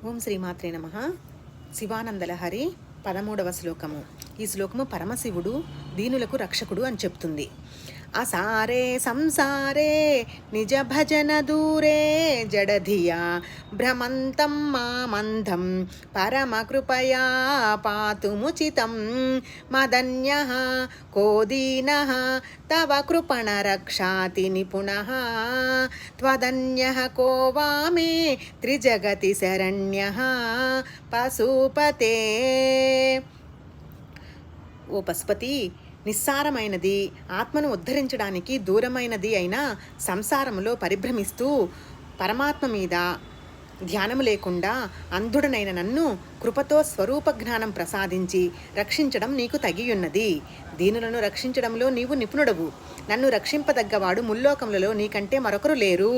ఓం శ్రీమాత్రే నమః. శివానందలహరి 13వ శ్లోకము. ఈ శ్లోకము పరమశివుడు దీనులకు రక్షకుడు అని చెప్తుంది. అసారే సంసారే నిజ భజన దూరే జడధియా భ్రమంతం మామంధం పరమకృపయా పాతుముచితం మదన్యః కోదీనః తవ కృపణ రక్షాతి నిపుణః త్వదన్యః కో వామే త్రిజగతి శరణ్యః పశుపతే. ఓ పశుపతి, నిస్సారమైనది, ఆత్మను ఉద్ధరించడానికి దూరమైనది అయిన సంసారములో పరిభ్రమిస్తూ పరమాత్మ మీద ధ్యానము లేకుండా అంధుడనైన నన్ను కృపతో స్వరూప జ్ఞానం ప్రసాదించి రక్షించడం నీకు తగియున్నది. దీనులను రక్షించడంలో నీవు నిపుణుడవు. నన్ను రక్షింపదగ్గవాడు ముల్లోకములలో నీకంటే మరొకరు లేరు.